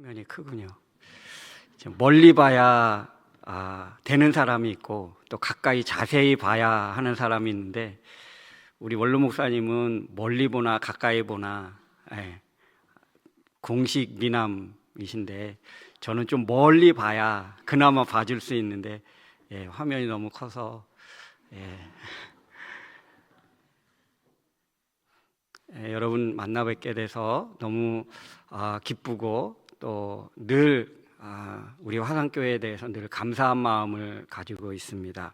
화면이 크군요. 멀리 봐야 되는 사람이 있고 또 가까이 자세히 봐야 하는 사람이 있는데 우리 원로 목사님은 멀리 보나 가까이 보나 공식 미남이신데 저는 좀 멀리 봐야 그나마 봐줄 수 있는데 화면이 너무 커서 여러분 만나 뵙게 돼서 너무 기쁘고 또 늘 우리 화산교회에 대해서 늘 감사한 마음을 가지고 있습니다.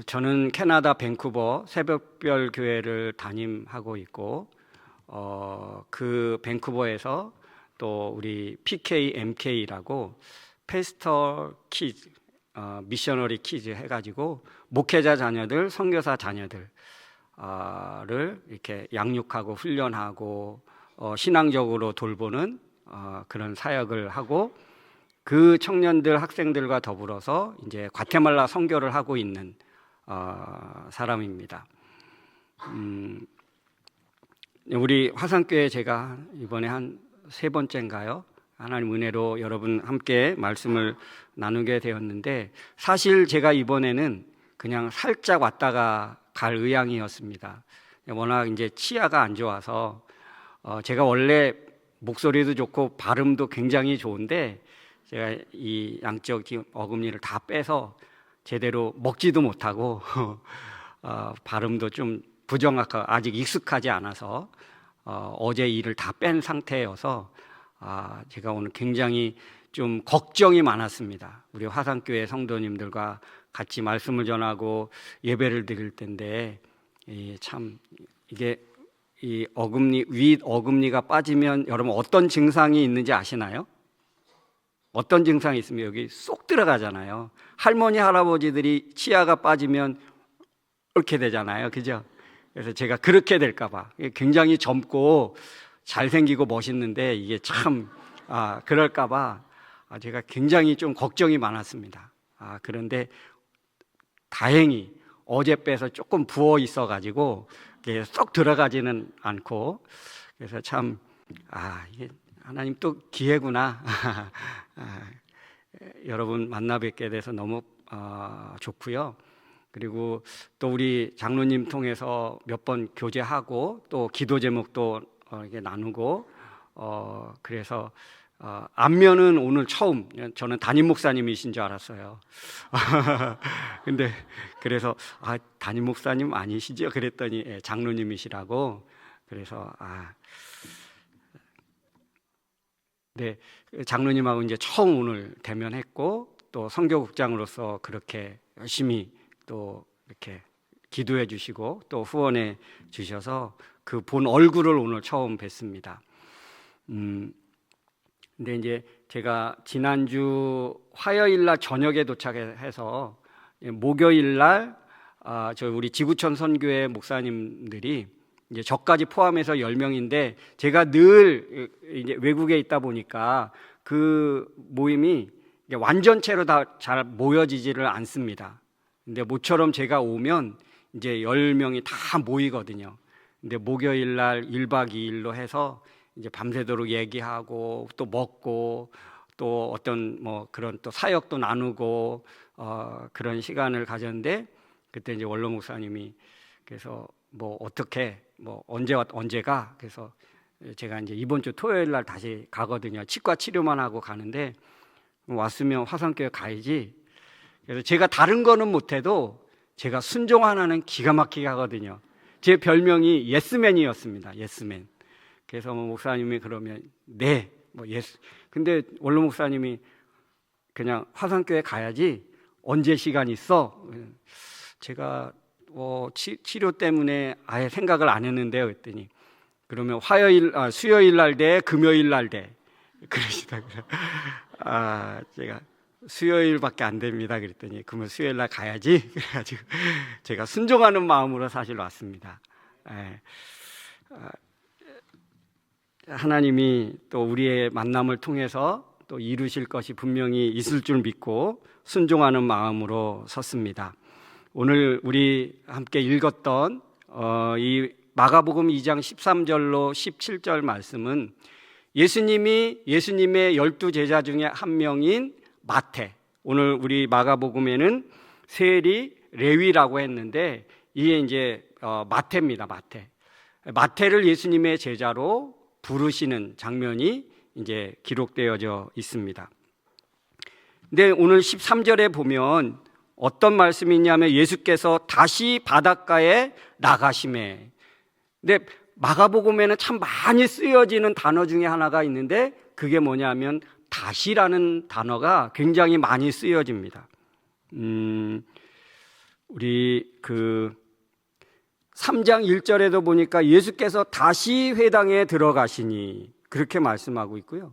저는 캐나다 밴쿠버 새벽별 교회를 담임하고 있고 그 밴쿠버에서 또 우리 PKMK라고 패스터 키즈 미셔너리 키즈 해가지고 목회자 자녀들, 선교사 자녀들 를 이렇게 양육하고 훈련하고 신앙적으로 돌보는 그런 사역을 하고 그 청년들 학생들과 더불어서 이제 과테말라 선교를 하고 있는 사람입니다. 우리 화산교회 제가 이번에 한 3번째인가요? 하나님 은혜로 여러분 함께 말씀을 나누게 되었는데 사실 제가 이번에는 그냥 살짝 왔다가 갈 의향이었습니다. 워낙 이제 치아가 안 좋아서 제가 원래 목소리도 좋고 발음도 굉장히 좋은데 제가 이 양쪽 어금니를 다 빼서 제대로 먹지도 못하고 발음도 좀 부정확하고 아직 익숙하지 않아서 어제 일을 다 뺀 상태여서 제가 오늘 굉장히 좀 걱정이 많았습니다. 우리 화산교회 성도님들과 같이 말씀을 전하고 예배를 드릴 텐데 참 이게 이 어금니 윗 어금니가 빠지면 여러분 어떤 증상이 있는지 아시나요? 어떤 증상이 있으면 여기 쏙 들어가잖아요. 할머니 할아버지들이 치아가 빠지면 이렇게 되잖아요, 그죠? 그래서 제가 그렇게 될까봐 굉장히 젊고 잘생기고 멋있는데 이게 참 그럴까봐 제가 굉장히 좀 걱정이 많았습니다. 그런데 다행히 어제 빼서 조금 부어 있어가지고 쏙 들어가지는 않고 그래서 참 이게 하나님 또 기회구나. 여러분 만나 뵙게 돼서 너무 좋고요. 그리고 또 우리 장로님 통해서 몇 번 교제하고 또 기도 제목도 이렇게 나누고 그래서 안면은 오늘 처음 저는 담임 목사님이신 줄 알았어요. 근데 그래서 담임 목사님 아니시죠? 그랬더니 장로님이시라고. 그래서 네, 장로님하고 이제 처음 오늘 대면했고 또 선교국장으로서 그렇게 열심히 또 이렇게 기도해 주시고 또 후원해 주셔서 그 본 얼굴을 오늘 처음 뵀습니다. 근데 이제 제가 지난주 화요일 날 저녁에 도착해서 목요일 날 저 우리 지구촌 선교회 목사님들이 이제 저까지 포함해서 10명인데 제가 늘 이제 외국에 있다 보니까 그 모임이 완전체로 다 잘 모여지지를 않습니다. 근데 모처럼 제가 오면 이제 10명이 다 모이거든요. 근데 목요일 날 1박 2일로 해서 이제 밤새도록 얘기하고 또 먹고 또 어떤 뭐 그런 또 사역도 나누고 그런 시간을 가졌는데 그때 이제 원로 목사님이 그래서 뭐 어떻게 뭐 언제가 그래서 제가 이제 이번 주 토요일 날 다시 가거든요. 치과 치료만 하고 가는데 왔으면 화산교회 가야지. 그래서 제가 다른 거는 못해도 제가 순종 하나는 기가 막히게 하거든요. 제 별명이 예스맨이었습니다. 예스맨. 그래서 뭐 목사님이 그러면 네, 뭐 예스. 근데 원로 목사님이 그냥 화산교회 가야지. 언제 시간 있어? 제가 치료 때문에 아예 생각을 안 했는데요. 그랬더니 그러면 수요일 날 돼, 금요일 날 돼. 그러시다고요. 제가 수요일밖에 안 됩니다. 그랬더니 그러면 수요일 날 가야지. 그래가지고 제가 순종하는 마음으로 사실 왔습니다. 하나님이 또 우리의 만남을 통해서 또 이루실 것이 분명히 있을 줄 믿고 순종하는 마음으로 섰습니다. 오늘 우리 함께 읽었던 이 마가복음 2장 13절로 17절 말씀은 예수님의 12제자 중에 한 명인 마태, 오늘 우리 마가복음에는 세리, 레위라고 했는데 이게 이제 마태입니다. 마태를 예수님의 제자로 부르시는 장면이 이제 기록되어져 있습니다. 근데 오늘 13절에 보면 어떤 말씀이 있냐면 예수께서 다시 바닷가에 나가심에. 근데 마가복음에는 참 많이 쓰여지는 단어 중에 하나가 있는데 그게 뭐냐면 다시라는 단어가 굉장히 많이 쓰여집니다. 우리 3장 1절에도 보니까 예수께서 다시 회당에 들어가시니 그렇게 말씀하고 있고요.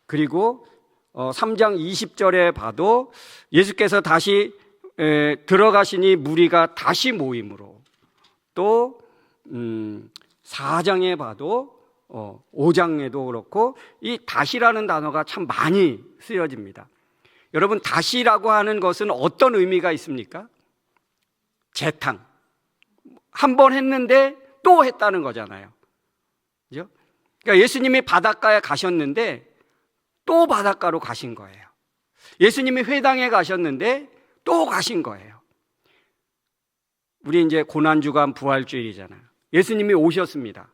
그리고 3장 20절에 봐도 예수께서 다시 들어가시니 무리가 다시 모임으로, 또 4장에 봐도 5장에도 그렇고 이 다시라는 단어가 참 많이 쓰여집니다. 여러분, 다시라고 하는 것은 어떤 의미가 있습니까? 재탕. 한 번 했는데 또 했다는 거잖아요. 그죠? 그러니까 예수님이 바닷가에 가셨는데 또 바닷가로 가신 거예요. 예수님이 회당에 가셨는데 또 가신 거예요. 우리 이제 고난주간 부활주일이잖아요. 예수님이 오셨습니다.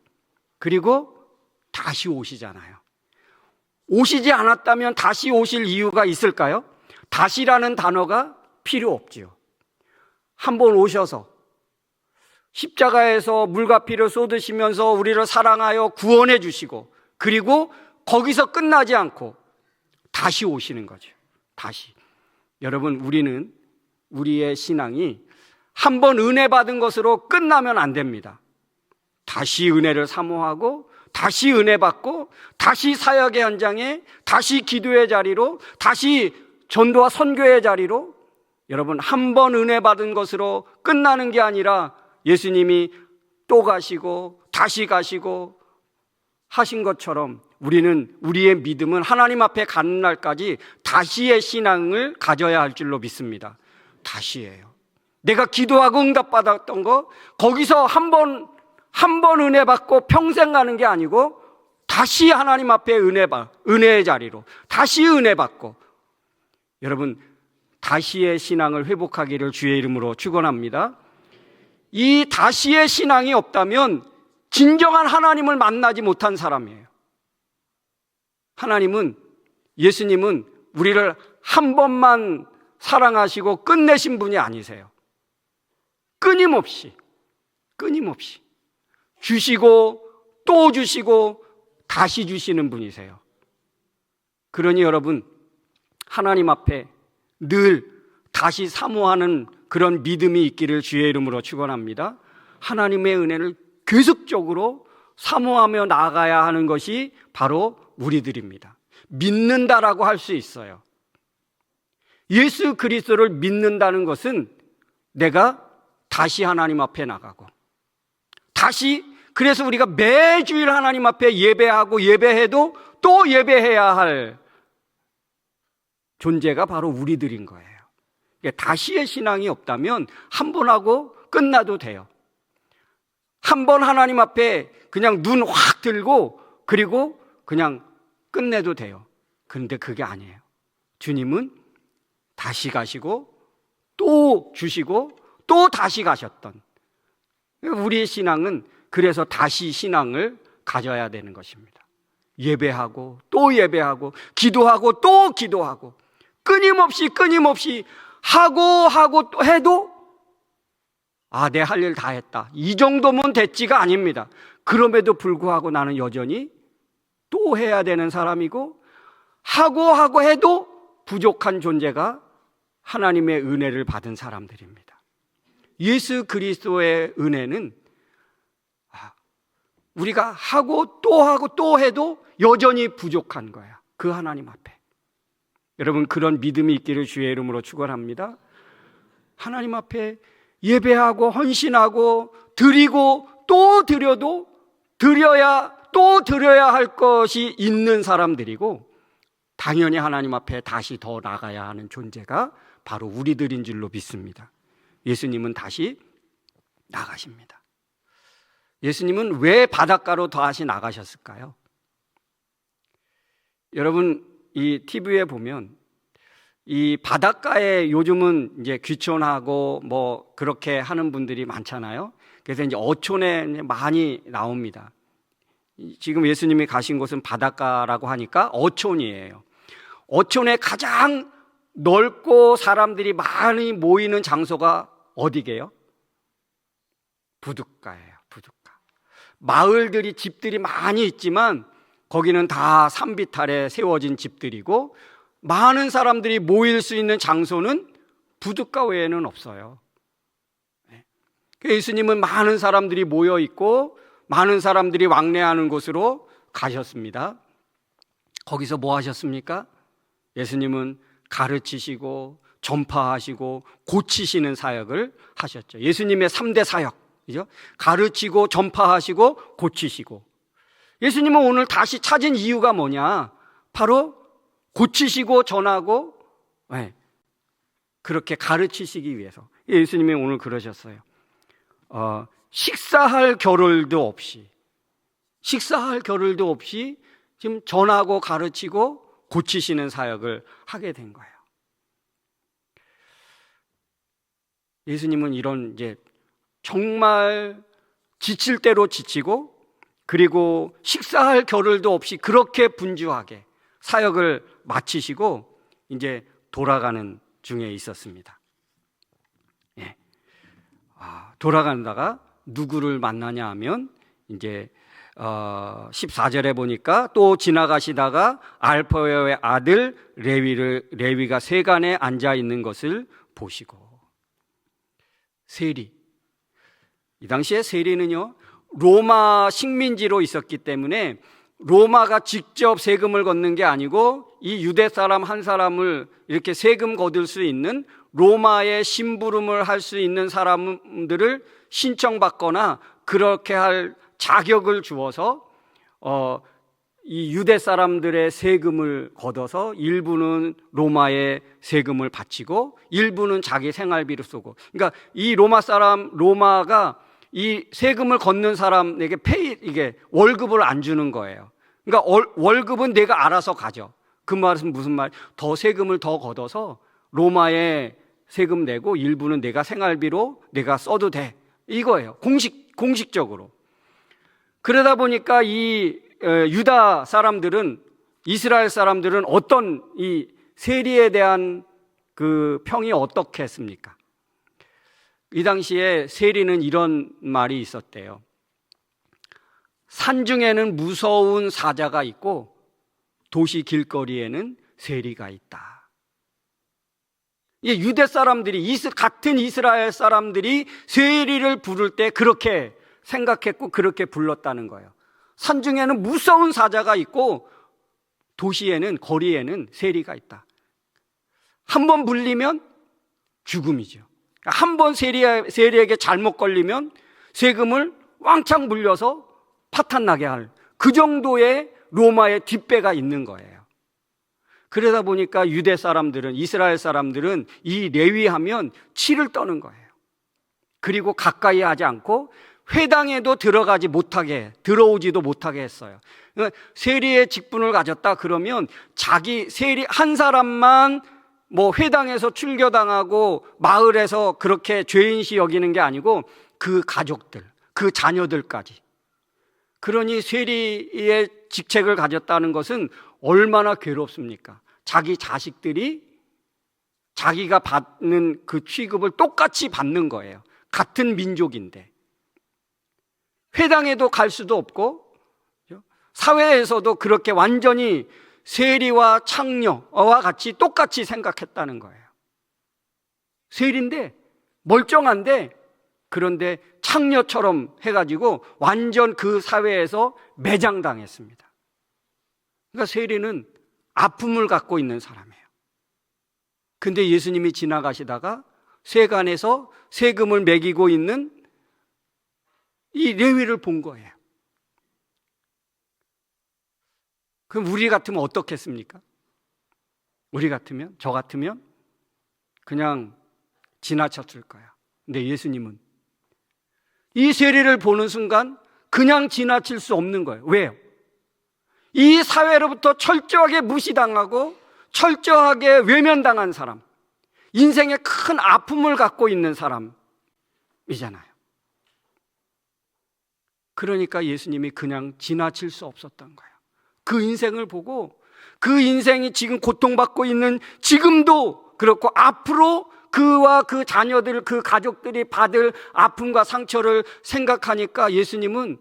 그리고 다시 오시잖아요. 오시지 않았다면 다시 오실 이유가 있을까요? 다시라는 단어가 필요 없지요. 한 번 오셔서 십자가에서 물과 피를 쏟으시면서 우리를 사랑하여 구원해 주시고, 그리고 거기서 끝나지 않고 다시 오시는 거죠. 다시. 여러분, 우리의 신앙이 한 번 은혜 받은 것으로 끝나면 안 됩니다. 다시 은혜를 사모하고, 다시 은혜 받고, 다시 사역의 현장에, 다시 기도의 자리로, 다시 전도와 선교의 자리로. 여러분, 한 번 은혜 받은 것으로 끝나는 게 아니라 예수님이 또 가시고 다시 가시고 하신 것처럼 우리의 믿음은 하나님 앞에 가는 날까지 다시의 신앙을 가져야 할 줄로 믿습니다. 다시예요. 내가 기도하고 응답받았던 거, 거기서 한 번 은혜 받고 평생 가는 게 아니고 다시 하나님 앞에 은혜의 자리로 다시 은혜 받고. 여러분, 다시의 신앙을 회복하기를 주의 이름으로 축원합니다. 이 다시의 신앙이 없다면 진정한 하나님을 만나지 못한 사람이에요. 예수님은 우리를 한 번만 사랑하시고 끝내신 분이 아니세요. 끊임없이 주시고 또 주시고 다시 주시는 분이세요. 그러니 여러분, 하나님 앞에 늘 다시 사모하는 그런 믿음이 있기를 주의 이름으로 축원합니다. 하나님의 은혜를 계속적으로 사모하며 나아가야 하는 것이 바로 우리들입니다. 믿는다라고 할 수 있어요. 예수 그리스도를 믿는다는 것은 내가 다시 하나님 앞에 나가고, 그래서 우리가 매주일 하나님 앞에 예배하고 예배해도 또 예배해야 할 존재가 바로 우리들인 거예요. 다시의 신앙이 없다면 한 번 하고 끝나도 돼요. 한 번 하나님 앞에 그냥 눈 확 들고 그리고 그냥 끝내도 돼요. 그런데 그게 아니에요. 주님은 다시 가시고 또 주시고 또 다시 가셨던, 우리의 신앙은 그래서 다시 신앙을 가져야 되는 것입니다. 예배하고 또 예배하고 기도하고 또 기도하고 끊임없이 하고 또 해도 내 할 일 다 했다, 이 정도면 됐지가 아닙니다. 그럼에도 불구하고 나는 여전히 또 해야 되는 사람이고, 하고 해도 부족한 존재가 하나님의 은혜를 받은 사람들입니다. 예수 그리스도의 은혜는 우리가 하고 또 해도 여전히 부족한 거야, 그 하나님 앞에. 여러분, 그런 믿음이 있기를 주의 이름으로 축원합니다. 하나님 앞에 예배하고 헌신하고 드리고 또 드려야 할 것이 있는 사람들이고, 당연히 하나님 앞에 다시 더 나가야 하는 존재가 바로 우리들인 줄로 믿습니다. 예수님은 다시 나가십니다. 예수님은 왜 바닷가로 다시 나가셨을까요? 여러분, 이 TV에 보면 이 바닷가에 요즘은 이제 귀촌하고 뭐 그렇게 하는 분들이 많잖아요. 그래서 이제 어촌에 많이 나옵니다. 지금 예수님이 가신 곳은 바닷가라고 하니까 어촌이에요. 어촌에 가장 넓고 사람들이 많이 모이는 장소가 어디게요? 부둣가예요. 부둣가. 마을들이, 집들이 많이 있지만 거기는 다 산비탈에 세워진 집들이고 많은 사람들이 모일 수 있는 장소는 부둣가 외에는 없어요. 예수님은 많은 사람들이 모여 있고 많은 사람들이 왕래하는 곳으로 가셨습니다. 거기서 뭐 하셨습니까? 예수님은 가르치시고 전파하시고 고치시는 사역을 하셨죠. 예수님의 3대 사역, 그죠? 가르치고 전파하시고 고치시고. 예수님은 오늘 다시 찾은 이유가 뭐냐? 바로 고치시고 전하고 그렇게 가르치시기 위해서. 예수님이 오늘 그러셨어요. 식사할 겨를도 없이 지금 전하고 가르치고 고치시는 사역을 하게 된 거예요. 예수님은 이런 이제 정말 지칠 대로 지치고 그리고 식사할 겨를도 없이 그렇게 분주하게 사역을 마치시고 이제 돌아가는 중에 있었습니다. 돌아간다가 누구를 만나냐 하면 이제 14절에 보니까 또 지나가시다가 알파의 아들 레위가 세간에 앉아 있는 것을 보시고. 세리, 이 당시에 세리는요 로마 식민지로 있었기 때문에 로마가 직접 세금을 걷는 게 아니고 이 유대 사람 한 사람을 이렇게 세금 거둘 수 있는 로마의 심부름을 할 수 있는 사람들을 신청받거나 그렇게 할 자격을 주어서 이 유대 사람들의 세금을 걷어서 일부는 로마에 세금을 바치고 일부는 자기 생활비로 쓰고. 그러니까 이 로마가 이 세금을 걷는 사람에게 이게 월급을 안 주는 거예요. 그러니까 월급은 내가 알아서 가져. 그 말은 무슨 말? 더 세금을 더 걷어서 로마에 세금 내고 일부는 내가 생활비로 내가 써도 돼. 이거예요. 공식적으로. 그러다 보니까 이 유다 사람들은, 이스라엘 사람들은 어떤 이 세리에 대한 그 평이 어떻게 했습니까? 이 당시에 세리는 이런 말이 있었대요. 산중에는 무서운 사자가 있고 도시 길거리에는 세리가 있다. 이 유대 사람들이, 같은 이스라엘 사람들이 세리를 부를 때 그렇게 생각했고 그렇게 불렀다는 거예요. 산중에는 무서운 사자가 있고 도시에는, 거리에는 세리가 있다. 한 번 물리면 죽음이죠. 한 번 세리에게 잘못 걸리면 세금을 왕창 물려서 파탄나게 할 그 정도의 로마의 뒷배가 있는 거예요. 그러다 보니까 유대 사람들은, 이스라엘 사람들은 이 레위하면 치를 떠는 거예요. 그리고 가까이 하지 않고 회당에도 들어오지도 못하게 했어요. 그러니까 세리의 직분을 가졌다 그러면 자기 세리 한 사람만 뭐 회당에서 출교당하고 마을에서 그렇게 죄인시 여기는 게 아니고 그 가족들, 그 자녀들까지. 그러니 세리의 직책을 가졌다는 것은 얼마나 괴롭습니까? 자기 자식들이 자기가 받는 그 취급을 똑같이 받는 거예요. 같은 민족인데. 회당에도 갈 수도 없고 사회에서도 그렇게 완전히 세리와 창녀와 같이 똑같이 생각했다는 거예요. 세리인데 멀쩡한데 그런데 창녀처럼 해가지고 완전 그 사회에서 매장당했습니다. 그러니까 세리는 아픔을 갖고 있는 사람이에요. 근데 예수님이 지나가시다가 세간에서 세금을 매기고 있는 이 레위를 본 거예요. 그럼 우리 같으면 어떻겠습니까? 우리 같으면, 저 같으면 그냥 지나쳤을 거야. 근데 예수님은 이 세리를 보는 순간 그냥 지나칠 수 없는 거예요. 왜요? 이 사회로부터 철저하게 무시당하고 철저하게 외면당한 사람, 인생에 큰 아픔을 갖고 있는 사람이잖아요. 그러니까 예수님이 그냥 지나칠 수 없었던 거예요. 그 인생을 보고 그 인생이 지금 고통받고 있는 지금도 그렇고 앞으로 그와 그 자녀들, 그 가족들이 받을 아픔과 상처를 생각하니까 예수님은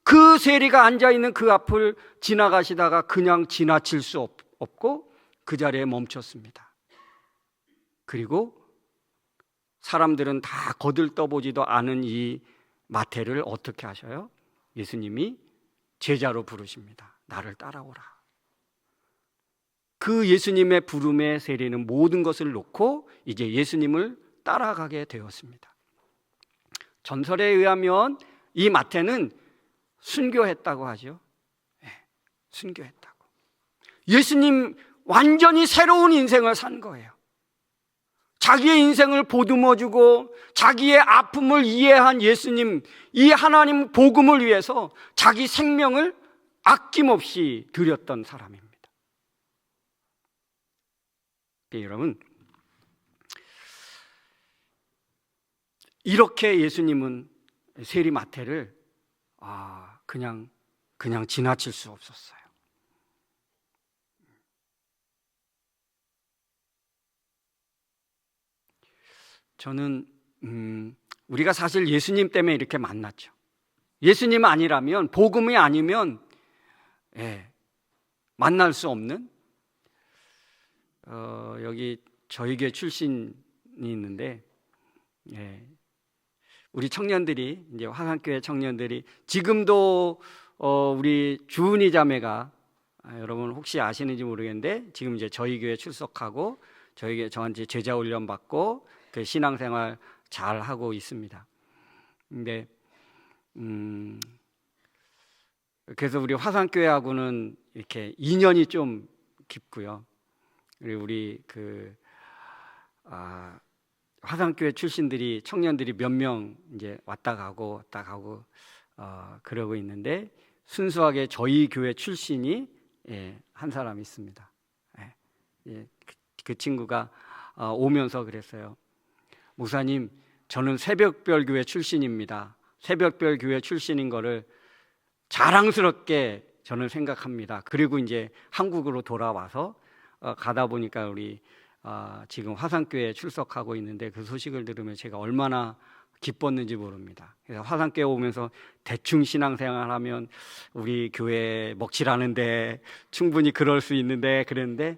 그 세리가 앉아있는 그 앞을 지나가시다가 그냥 지나칠 수 없고 그 자리에 멈췄습니다. 그리고 사람들은 다 거들떠보지도 않은 이 마태를 어떻게 하셔요? 예수님이 제자로 부르십니다. 나를 따라오라. 그 예수님의 부름의 세리는 모든 것을 놓고 이제 예수님을 따라가게 되었습니다. 전설에 의하면 이 마태는 순교했다고 하죠. 네, 순교했다고. 예수님 완전히 새로운 인생을 산 거예요. 자기의 인생을 보듬어주고 자기의 아픔을 이해한 예수님, 이 하나님 복음을 위해서 자기 생명을 아낌없이 드렸던 사람입니다. 네, 여러분, 이렇게 예수님은 세리 마태를 그냥 지나칠 수 없었어요. 저는 우리가 사실 예수님 때문에 이렇게 만났죠. 예수님 아니라면, 복음이 아니면 만날 수 없는 여기 저희 교회 출신이 있는데 우리 청년들이, 이제 화산교회 청년들이 지금도 우리 주은이 자매가 여러분 혹시 아시는지 모르겠는데 지금 이제 저희 교회 출석하고 저한테 제자 훈련 받고 그 신앙생활 잘 하고 있습니다. 근데 그래서 우리 화산교회하고는 이렇게 인연이 좀 깊고요. 그리고 우리 화산교회 출신들이, 청년들이 몇 명 이제 왔다 가고 그러고 있는데 순수하게 저희 교회 출신이 한 사람 있습니다. 그 친구가 오면서 그랬어요. 목사님, 저는 새벽별 교회 출신입니다. 새벽별 교회 출신인 거를 자랑스럽게 저는 생각합니다. 그리고 이제 한국으로 돌아와서 가다 보니까 우리 지금 화산교회에 출석하고 있는데 그 소식을 들으면 제가 얼마나 기뻤는지 모릅니다. 그래서 화산교회 오면서 대충 신앙생활하면 우리 교회 먹칠하는데 충분히 그럴 수 있는데 그랬는데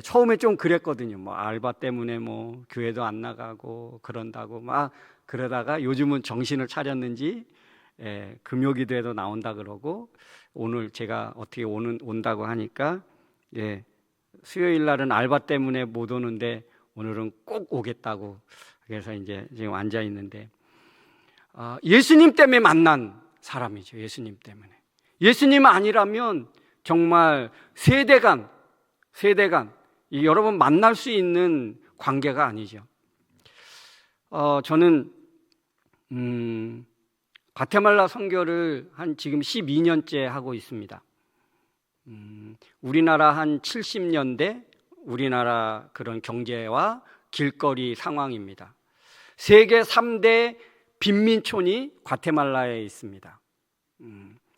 처음에 좀 그랬거든요. 뭐 알바 때문에 뭐 교회도 안 나가고 그런다고 막 그러다가 요즘은 정신을 차렸는지 금요기도에도 나온다 그러고 오늘 제가 어떻게 온다고 하니까 수요일 날은 알바 때문에 못 오는데 오늘은 꼭 오겠다고. 그래서 이제 지금 앉아 있는데 예수님 때문에 만난 사람이죠. 예수님 때문에. 예수님 아니라면 정말 세대간 여러분 만날 수 있는 관계가 아니죠. 저는 과테말라 선교를 한 지금 12년째 하고 있습니다. 우리나라 한 70년대 우리나라 그런 경제와 길거리 상황입니다. 세계 3대 빈민촌이 과테말라에 있습니다.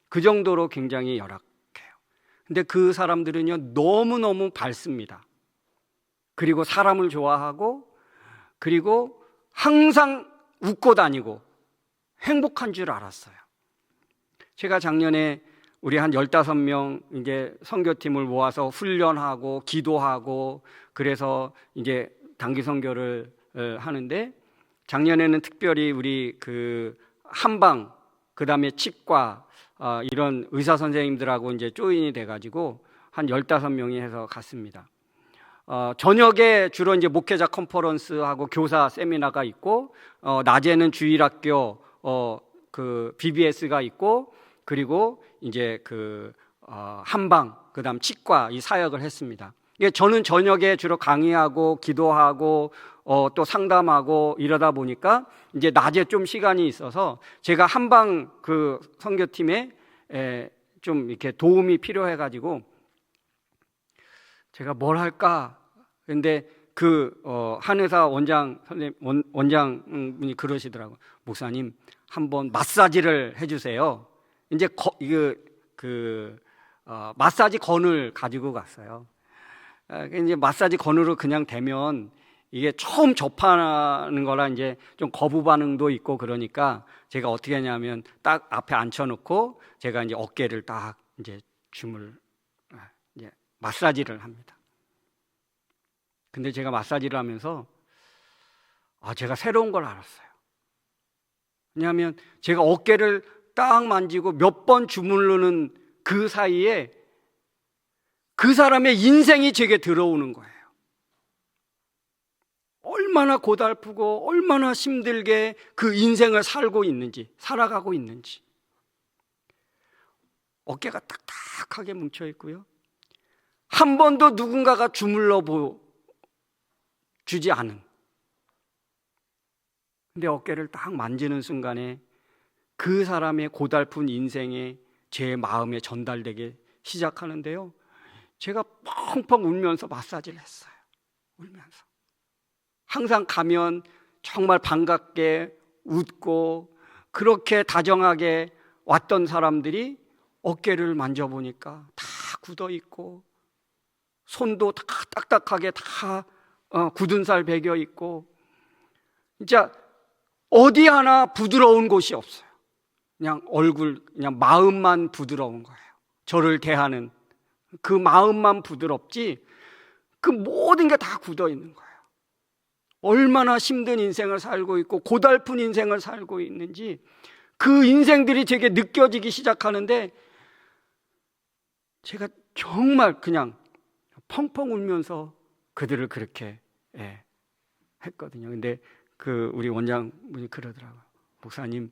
그 정도로 굉장히 열악해요. 근데 그 사람들은요 너무너무 밝습니다. 그리고 사람을 좋아하고 그리고 항상 웃고 다니고 행복한 줄 알았어요. 제가 작년에 우리 한 15명 이제 선교팀을 모아서 훈련하고 기도하고 그래서 이제 단기 선교를 하는데 작년에는 특별히 우리 그 한방 그다음에 치과 이런 의사 선생님들하고 이제 조인이 돼 가지고 한 15명이 해서 갔습니다. 저녁에 주로 이제 목회자 컨퍼런스하고 교사 세미나가 있고 낮에는 주일학교 그 BBS가 있고 그리고 이제 한방 그다음 치과 이 사역을 했습니다. 저는 저녁에 주로 강의하고 기도하고 또 상담하고 이러다 보니까 이제 낮에 좀 시간이 있어서 제가 한방 그 선교팀에 좀 이렇게 도움이 필요해가지고 제가 뭘 할까? 근데 한의사 원장분이 그러시더라고요. 목사님, 한번 마사지를 해주세요. 이제 마사지 건을 가지고 갔어요. 이제 마사지 건으로 그냥 대면 이게 처음 접하는 거라 이제 좀 거부 반응도 있고 그러니까 제가 어떻게 하냐면 딱 앞에 앉혀놓고 제가 이제 어깨를 딱 이제 이제 마사지를 합니다. 근데 제가 마사지를 하면서 제가 새로운 걸 알았어요. 왜냐하면 제가 어깨를 딱 만지고 몇 번 주무르는 그 사이에 그 사람의 인생이 제게 들어오는 거예요. 얼마나 고달프고 얼마나 힘들게 그 인생을 살아가고 있는지. 어깨가 딱딱하게 뭉쳐 있고요. 한 번도 누군가가 주물러 주지 않은. 근데 어깨를 딱 만지는 순간에 그 사람의 고달픈 인생에 제 마음에 전달되게 시작하는데요. 제가 펑펑 울면서 마사지를 했어요. 울면서. 항상 가면 정말 반갑게 웃고 그렇게 다정하게 왔던 사람들이 어깨를 만져보니까 다 굳어있고 손도 다 딱딱하게 다 굳은 살 배겨 있고 진짜 어디 하나 부드러운 곳이 없어요. 그냥 그냥 마음만 부드러운 거예요. 저를 대하는 그 마음만 부드럽지 그 모든 게 다 굳어 있는 거예요. 얼마나 힘든 인생을 살고 있고 고달픈 인생을 살고 있는지 그 인생들이 제게 느껴지기 시작하는데 제가 정말 그냥 펑펑 울면서 그들을 그렇게 했거든요. 근데 우리 원장분이 그러더라고요. 목사님,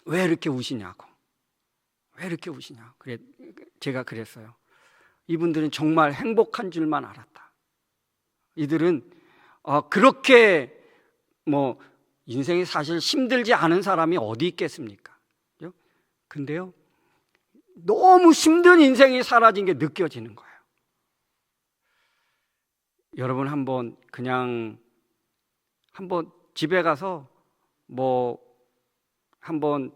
왜 이렇게 우시냐고. 왜 이렇게 우시냐고. 제가 그랬어요. 이분들은 정말 행복한 줄만 알았다. 이들은 그렇게 인생이 사실 힘들지 않은 사람이 어디 있겠습니까? 그죠? 근데요, 너무 힘든 인생이 사라진 게 느껴지는 거예요. 여러분 한번 집에 가서 한번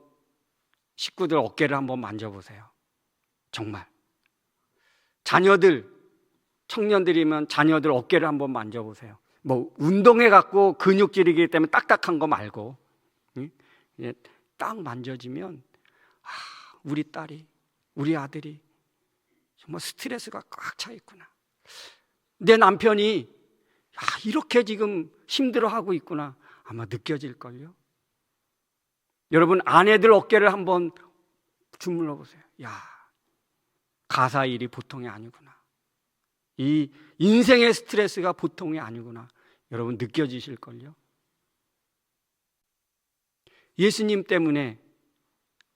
식구들 어깨를 한번 만져보세요. 정말. 청년들이면 자녀들 어깨를 한번 만져보세요. 운동해갖고 근육질이기 때문에 딱딱한 거 말고, 딱 만져지면, 우리 딸이, 우리 아들이 정말 스트레스가 꽉 차 있구나. 내 남편이, 이렇게 지금 힘들어하고 있구나. 아마 느껴질걸요. 여러분, 아내들 어깨를 한번 주물러 보세요. 가사 일이 보통이 아니구나. 이 인생의 스트레스가 보통이 아니구나. 여러분 느껴지실걸요? 예수님 때문에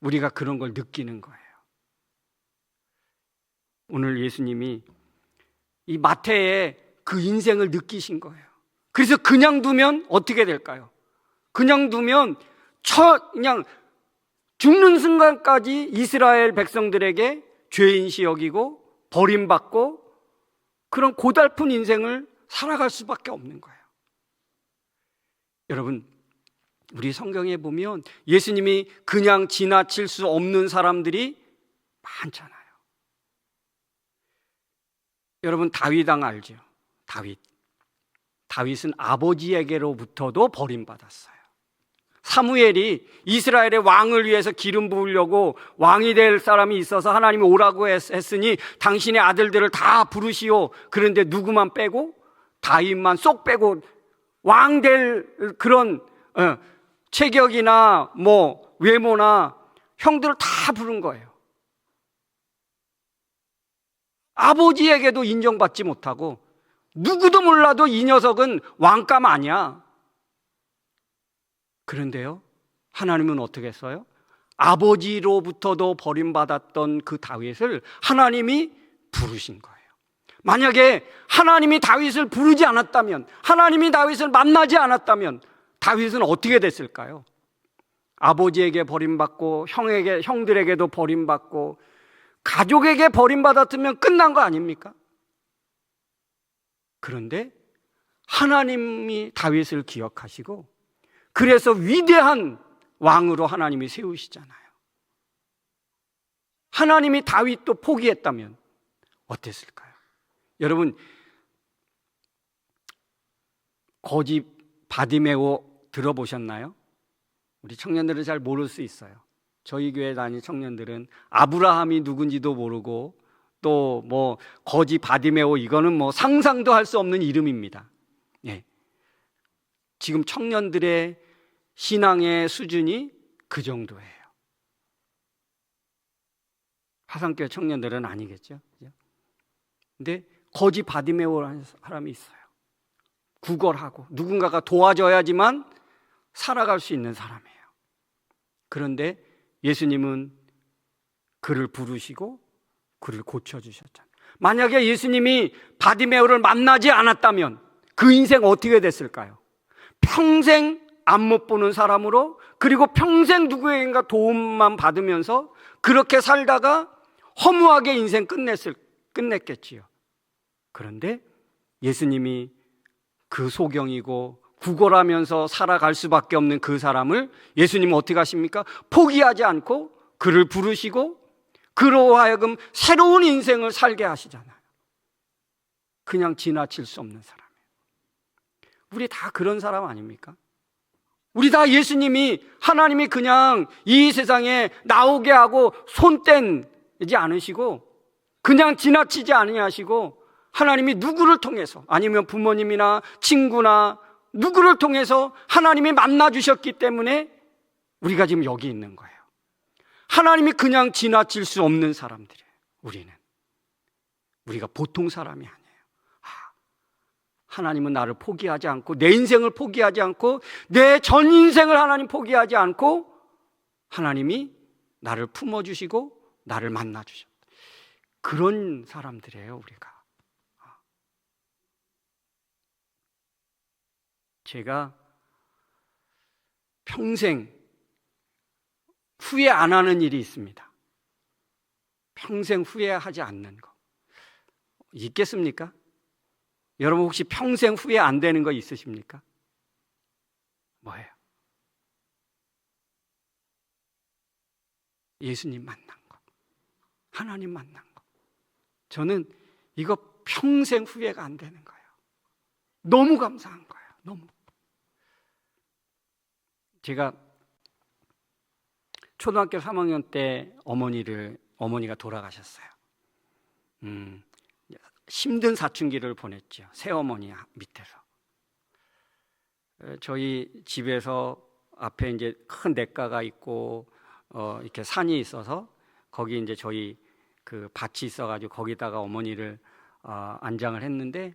우리가 그런 걸 느끼는 거예요. 오늘 예수님이 이 마태의 그 인생을 느끼신 거예요. 그래서 그냥 두면 어떻게 될까요? 그냥 두면 그냥 죽는 순간까지 이스라엘 백성들에게 죄인시 여기고 버림받고 그런 고달픈 인생을 살아갈 수밖에 없는 거예요. 여러분, 우리 성경에 보면 예수님이 그냥 지나칠 수 없는 사람들이 많잖아요. 여러분, 다윗 왕 알죠? 다윗은 아버지에게로부터도 버림받았어요. 사무엘이 이스라엘의 왕을 위해서 기름 부으려고 왕이 될 사람이 있어서 하나님이 오라고 했으니 당신의 아들들을 다 부르시오. 그런데 누구만 빼고? 다윗만 쏙 빼고 왕 될 그런 체격이나 외모나 형들을 다 부른 거예요. 아버지에게도 인정받지 못하고 누구도 몰라도 이 녀석은 왕감 아니야. 그런데요, 하나님은 어떻게 했어요? 아버지로부터도 버림받았던 그 다윗을 하나님이 부르신 거예요. 만약에 하나님이 다윗을 부르지 않았다면, 하나님이 다윗을 만나지 않았다면 다윗은 어떻게 됐을까요? 아버지에게 버림받고 형들에게도 버림받고 가족에게 버림받았으면 끝난 거 아닙니까? 그런데 하나님이 다윗을 기억하시고 그래서 위대한 왕으로 하나님이 세우시잖아요. 하나님이 다윗도 포기했다면 어땠을까요? 여러분, 거지 바디메오 들어보셨나요? 우리 청년들은 잘 모를 수 있어요. 저희 교회 다니는 청년들은 아브라함이 누군지도 모르고 또 뭐 거지 바디메오 이거는 뭐 상상도 할 수 없는 이름입니다. 예. 지금 청년들의 신앙의 수준이 그 정도예요. 화상교회 청년들은 아니겠죠. 근데 거지 바디메오라는 사람이 있어요. 구걸하고 누군가가 도와줘야지만 살아갈 수 있는 사람이에요. 그런데 예수님은 그를 부르시고 그를 고쳐주셨잖아요. 만약에 예수님이 바디메오를 만나지 않았다면 그 인생 어떻게 됐을까요? 평생 안 못 보는 사람으로, 그리고 평생 누구에게인가 도움만 받으면서 그렇게 살다가 허무하게 인생 끝냈겠지요. 그런데 예수님이 그 소경이고 구걸하면서 살아갈 수밖에 없는 그 사람을 예수님은 어떻게 하십니까? 포기하지 않고 그를 부르시고 그로 하여금 새로운 인생을 살게 하시잖아요. 그냥 지나칠 수 없는 사람이에요. 우리 다 그런 사람 아닙니까? 우리 다 예수님이, 하나님이 그냥 이 세상에 나오게 하고 손 떼지 않으시고 그냥 지나치지 아니하시고 하나님이 누구를 통해서, 아니면 부모님이나 친구나 누구를 통해서 하나님이 만나 주셨기 때문에 우리가 지금 여기 있는 거예요. 하나님이 그냥 지나칠 수 없는 사람들이에요. 우리가 보통 사람이 아니에요. 하나님은 나를 포기하지 않고, 내 인생을 포기하지 않고, 내 전 인생을 하나님 포기하지 않고 하나님이 나를 품어주시고 나를 만나주셨다. 그런 사람들이에요. 우리가. 제가 평생 후회 안 하는 일이 있습니다. 평생 후회하지 않는 거 있겠습니까? 여러분 혹시 평생 후회 안 되는 거 있으십니까? 뭐예요? 예수님 만난 거, 하나님 만난 거. 저는 이거 평생 후회가 안 되는 거예요. 너무 감사한 거예요. 너무. 제가 초등학교 3학년 때 어머니가 돌아가셨어요. 힘든 사춘기를 보냈죠. 새어머니 밑에서. 저희 집에서 앞에 이제 큰 냇가가 있고 이렇게 산이 있어서 거기 이제 저희 그 밭이 있어가지고 거기다가 어머니를 안장을 했는데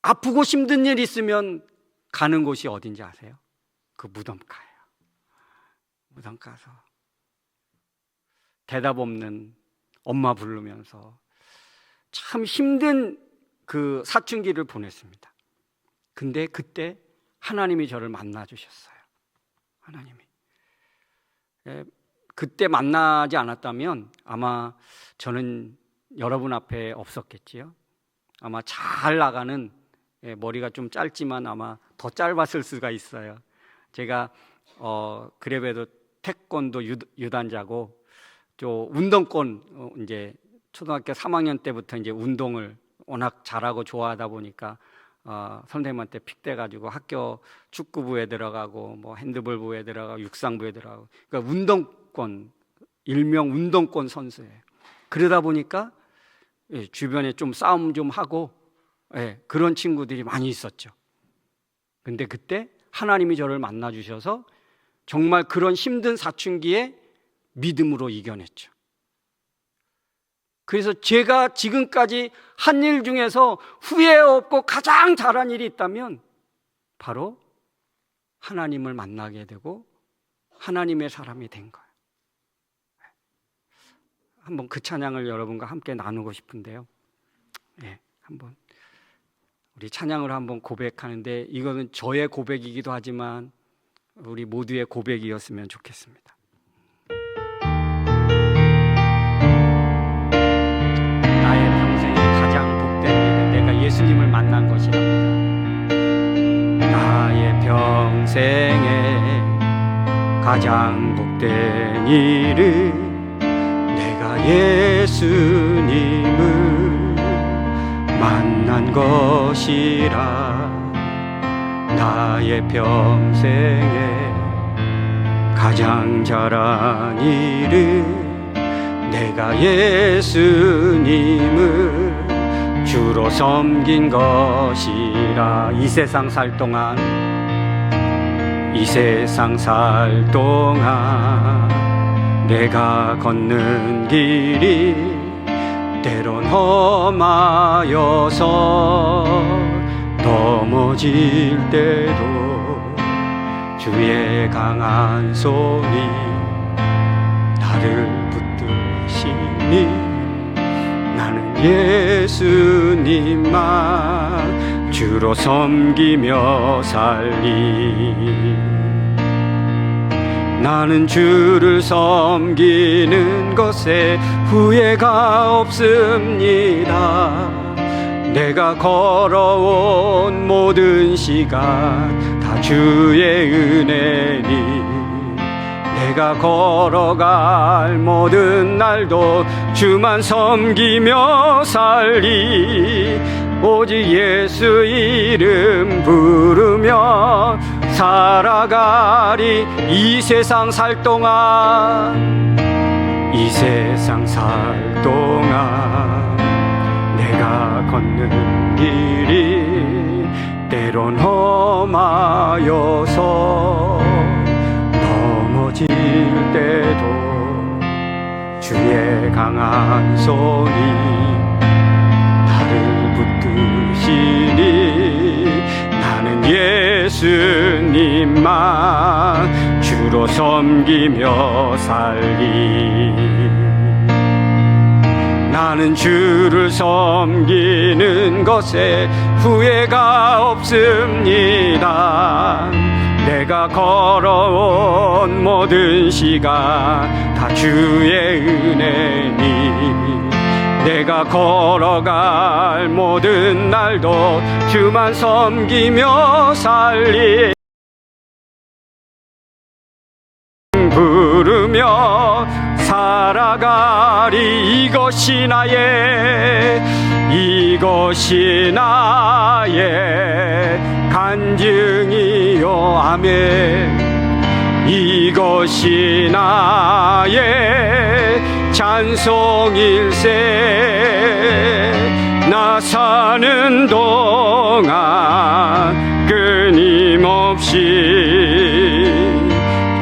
아프고 힘든 일 있으면 가는 곳이 어딘지 아세요? 그 무덤가예요. 무덤 가서 대답 없는 엄마 부르면서 참 힘든 그 사춘기를 보냈습니다. 근데 그때 하나님이 저를 만나 주셨어요. 하나님이. 그때 만나지 않았다면 아마 저는 여러분 앞에 없었겠지요. 아마 잘 나가는, 머리가 좀 짧지만 아마 더 짧았을 수가 있어요. 제가 그래도 태권도 유단자고 저 운동권, 이제 초등학교 3학년 때부터 이제 운동을 워낙 잘하고 좋아하다 보니까 선생님한테 픽돼가지고 학교 축구부에 들어가고 뭐 핸드볼부에 들어가고 육상부에 들어가고, 그러니까 운동권, 일명 운동권 선수예요. 그러다 보니까 주변에 좀 싸움 좀 하고 그런 친구들이 많이 있었죠. 근데 그때 하나님이 저를 만나 주셔서 정말 그런 힘든 사춘기에 믿음으로 이겨냈죠. 그래서 제가 지금까지 한 일 중에서 후회 없고 가장 잘한 일이 있다면 바로 하나님을 만나게 되고 하나님의 사람이 된 거예요. 한번 그 찬양을 여러분과 함께 나누고 싶은데요. 한번 우리 찬양을 한번 고백하는데 이거는 저의 고백이기도 하지만 우리 모두의 고백이었으면 좋겠습니다. 나의 평생에 가장 복된 일은 내가 예수님을 만난 것이랍니다. 나의 평생에 가장 복된 일은 내가 예수님을 만난 것이라. 나의 평생에 가장 잘한 일은 내가 예수님을 주로 섬긴 것이라. 이 세상 살 동안 내가 걷는 길이 때론 험하여서 넘어질 때도 주의 강한 손이 나를 붙드시니 나는 예수님만 주로 섬기며 살리. 나는 주를 섬기는 것에 후회가 없습니다. 내가 걸어온 모든 시간 다 주의 은혜니 내가 걸어갈 모든 날도 주만 섬기며 살리. 오직 예수 이름 부르며 살아가리. 이 세상 살 동안 내가 걷는 길이 때론 험하여서 넘어질 때도 주의 강한 손이 나를 붙드시니 나는 예수님만 주로 섬기며 살리. 나는 주를 섬기는 것에 후회가 없습니다. 내가 걸어온 모든 시간 다 주의 은혜니 내가 걸어갈 모든 날도 주만 섬기며 살리. 부르며 살아가리. 이것이 나의 간증이요. 아멘. 이것이 나의 찬송일세. 나 사는 동안 끊임없이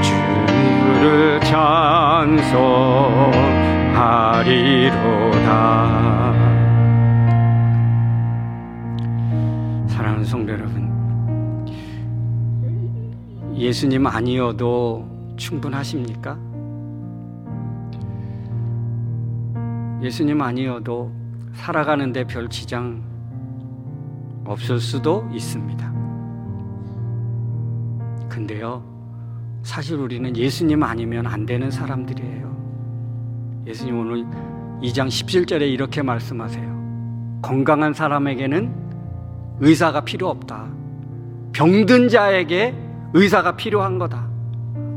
주를 찬송하리로다. 사랑하는 성도 여러분, 예수님 아니어도 충분하십니까? 예수님 아니어도 살아가는데 별 지장 없을 수도 있습니다. 근데요, 사실 우리는 예수님 아니면 안 되는 사람들이에요. 예수님 오늘 2장 17절에 이렇게 말씀하세요. 건강한 사람에게는 의사가 필요 없다. 병든 자에게 의사가 필요한 거다.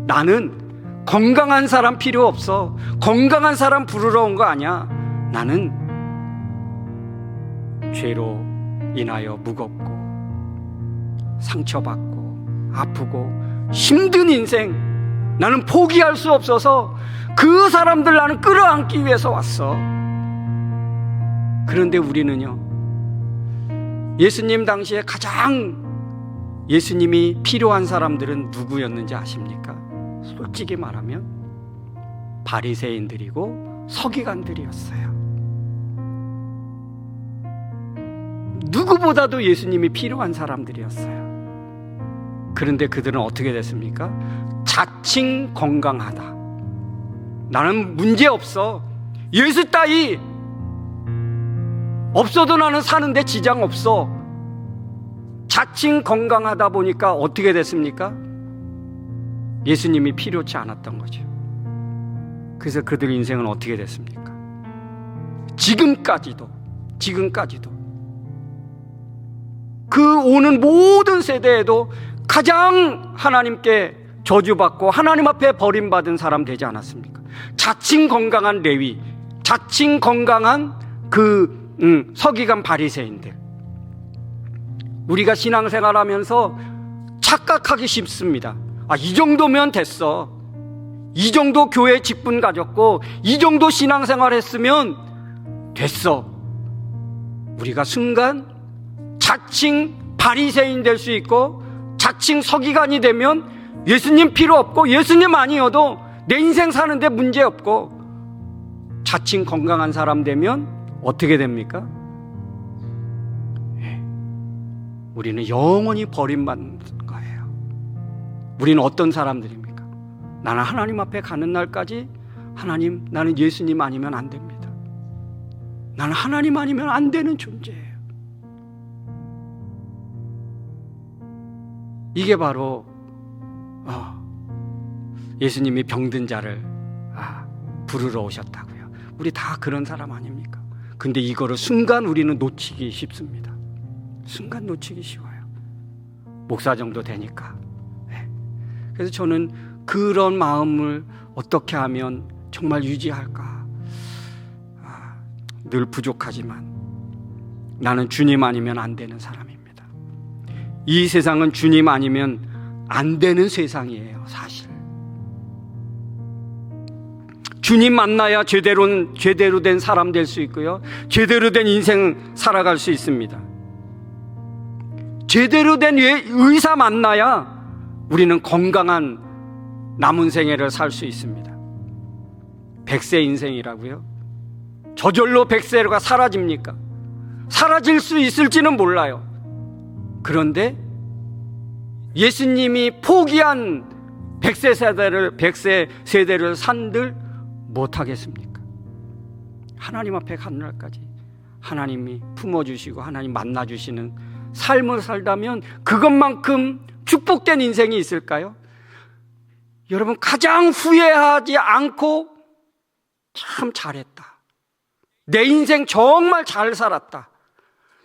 나는 건강한 사람 필요 없어. 건강한 사람 부르러 온 거 아니야. 나는 죄로 인하여 무겁고 상처받고 아프고 힘든 인생, 나는 포기할 수 없어서 그 사람들 나는 끌어안기 위해서 왔어. 그런데 우리는요, 예수님 당시에 가장 예수님이 필요한 사람들은 누구였는지 아십니까? 솔직히 말하면 바리새인들이고 서기관들이었어요. 누구보다도 예수님이 필요한 사람들이었어요. 그런데 그들은 어떻게 됐습니까? 자칭 건강하다. 나는 문제 없어. 예수 따위 없어도 나는 사는데 지장 없어. 자칭 건강하다 보니까 어떻게 됐습니까? 예수님이 필요치 않았던 거죠. 그래서 그들 인생은 어떻게 됐습니까? 지금까지도 그 오는 모든 세대에도 가장 하나님께 저주받고 하나님 앞에 버림받은 사람 되지 않았습니까? 자칭 건강한 레위, 자칭 건강한 서기관 바리새인들. 우리가 신앙생활하면서 착각하기 쉽습니다. 이 정도면 됐어. 이 정도 교회 직분 가졌고 이 정도 신앙생활 했으면 됐어. 우리가 순간 자칭 바리새인 될 수 있고 자칭 서기관이 되면 예수님 필요 없고 예수님 아니어도 내 인생 사는데 문제 없고, 자칭 건강한 사람 되면 어떻게 됩니까? 우리는 영원히 버림받는 거예요. 우리는 어떤 사람들입니까? 나는 하나님 앞에 가는 날까지 하나님, 나는 예수님 아니면 안 됩니다. 나는 하나님 아니면 안 되는 존재예요. 이게 바로 예수님이 병든 자를 부르러 오셨다고요. 우리 다 그런 사람 아닙니까? 근데 이거를 순간 우리는 놓치기 쉽습니다. 순간 놓치기 쉬워요. 목사 정도 되니까. 그래서 저는 그런 마음을 어떻게 하면 정말 유지할까? 늘 부족하지만 나는 주님 아니면 안 되는 사람입니다. 이 세상은 주님 아니면 안 되는 세상이에요, 사실. 주님 만나야 제대로 된 사람 될 수 있고요, 제대로 된 인생 살아갈 수 있습니다. 제대로 된 의사 만나야 우리는 건강한 남은 생애를 살 수 있습니다. 100세 인생이라고요? 저절로 100세가 사라집니까? 사라질 수 있을지는 몰라요. 그런데 예수님이 포기한 100세 세대를 산들 못하겠습니까? 하나님 앞에 간 날까지 하나님이 품어주시고 하나님 만나주시는 삶을 살다면 그것만큼 축복된 인생이 있을까요? 여러분, 가장 후회하지 않고 참 잘했다, 내 인생 정말 잘 살았다,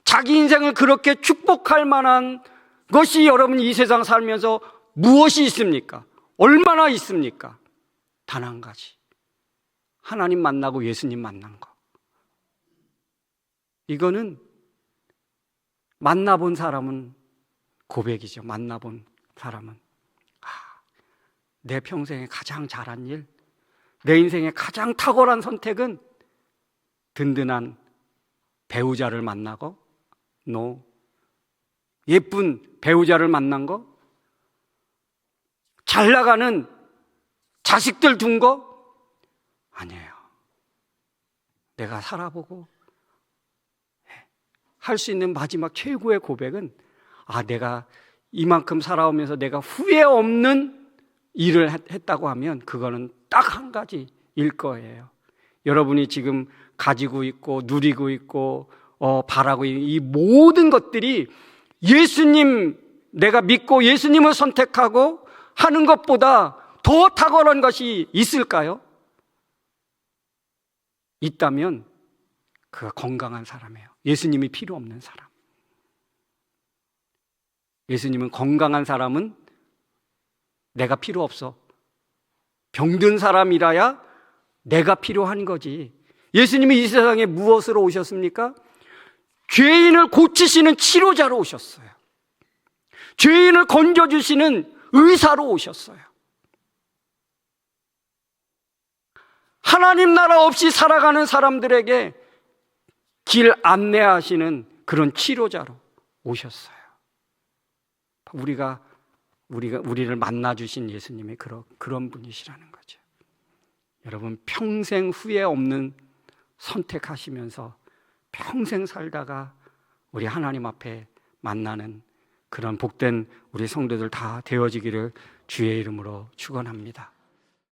자기 인생을 그렇게 축복할 만한 것이 여러분 이 세상 살면서 무엇이 있습니까? 얼마나 있습니까? 단 한 가지, 하나님 만나고 예수님 만난 거. 이거는 만나본 사람은 고백이죠. 만나본 사람은 내 평생에 가장 잘한 일, 내 인생에 가장 탁월한 선택은 든든한 배우자를 만나고, 예쁜 배우자를 만난 거, 잘 나가는 자식들 둔 거 아니에요. 내가 살아보고 할 수 있는 마지막 최고의 고백은 내가 이만큼 살아오면서 내가 후회 없는 일을 했다고 하면 그거는 딱 한 가지일 거예요. 여러분이 지금 가지고 있고 누리고 있고 바라고 있는 이 모든 것들이 예수님, 내가 믿고 예수님을 선택하고 하는 것보다 더 탁월한 것이 있을까요? 있다면 그가 건강한 사람이에요. 예수님이 필요 없는 사람. 예수님은 건강한 사람은 내가 필요 없어. 병든 사람이라야 내가 필요한 거지. 예수님이 이 세상에 무엇으로 오셨습니까? 죄인을 고치시는 치료자로 오셨어요. 죄인을 건져주시는 의사로 오셨어요. 하나님 나라 없이 살아가는 사람들에게 길 안내하시는 그런 치료자로 오셨어요. 우리를 만나주신 예수님이 그런 분이시라는 거죠. 여러분, 평생 후회 없는 선택하시면서 평생 살다가 우리 하나님 앞에 만나는 그런 복된 우리 성도들 다 되어지기를 주의 이름으로 축원합니다.